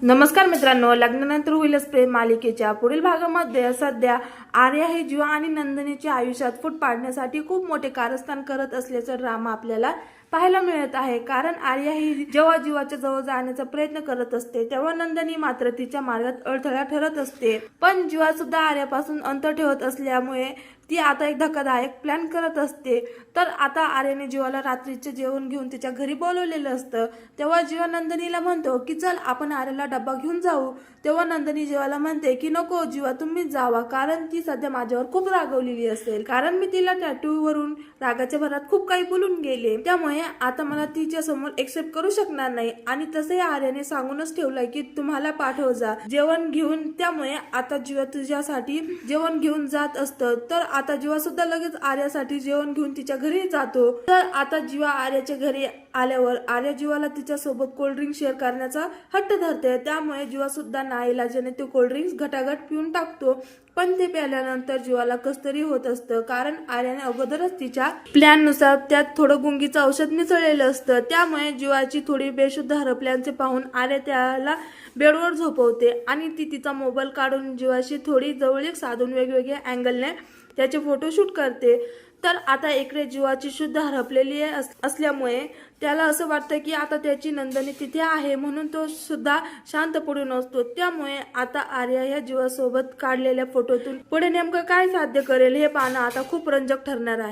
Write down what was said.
नमस्कार मित्रांनो, लग्नानंतर होईलच प्रेम मालिकेच्या पुढील भागामध्ये सध्या आर्या ही जीवा आणि नंदिनीच्या आयुष्यात फूट पाडण्यासाठी खूप मोठे कारस्थान करत असल्याचा ड्रामा आपल्याला पाहायला मिळत आहे। कारण आर्या ही जेव्हा जीवाच्या जवळ जाण्याचा प्रयत्न करत असते तेव्हा नंदिनी मात्र तिच्या मार्गात अडथळा ठरत असते। पण जीवा सुद्धा आर्यापासून अंतर ठेवत असल्यामुळे ती आता एक धक्कादायक प्लॅन करत असते। तर आता आर्याने जीवाला रात्रीचे जेवण घेऊन तिच्या घरी बोलवलेलं असतं। तेव्हा जीवा नंदिनीला म्हणतो की चल आपण आर्याला डब्बा घेऊन जाऊ। तेव्हा नंदिनी जीवाला म्हणते की नको जीवा, तुम्हीच जावा, कारण ती सध्या माझ्यावर खूप रागवलेली असेल, कारण मी तिला टॅटू वरून रागाच्या भरात खूप काही बोलून गेले, त्यामुळे आता मला तिच्या समोर एक्सेप्ट करू शकणार नाही। आणि तसंही आर्याने सांगूनच ठेवलंय की तुम्हाला पाठव जा जेवण घेऊन, त्यामुळे आता जीवा तुझ्यासाठी जेवण घेऊन जात असतं। तर आता जीवा सुद्धा लगेच आर्यासाठी जेवण घेऊन तिच्या घरी जातो। तर आता जीवा आर्याच्या घरी आल्यावर आर्या जीवाला तिच्या सोबत कोल्ड्रिंक शेअर करण्याचा हट्ट धरते, त्यामुळे जीवा सुद्धा नाईलाजाने ते कोल्ड्रिंक्स घटाघट पिऊन टाकतो। पण ते प्याल्यानंतर जीवाला कसतरी होत असतं, कारण आर्याने अगोदरच तिच्या प्लॅन नुसार त्यात थोडं गुंगीचं औषध मिसळलेलं असतं। त्यामुळे जीवाची थोडी बेशुद्ध हरपल्याचे पाहून आर्या त्याला बेडवर झोपवते आणि ती तिचा मोबाईल काढून जीवाशी थोडी जवळीक साधून वेगवेगळ्या अँगलने त्याचे फोटोशूट करते। तर आता इकडे जीवाची शुद्ध हरपलेली असल्यामुळे त्याला असं वाटतं की आता त्याची नंदिनी तिथे आहे, म्हणून तो सुद्धा शांत पडून असतो। त्यामुळे आता आर्या या जीवासोबत काढलेल्या फोटोतून पुढे नेमकं काय साध्य करेल हे पाहणं आता खूप रंजक ठरणार आहे।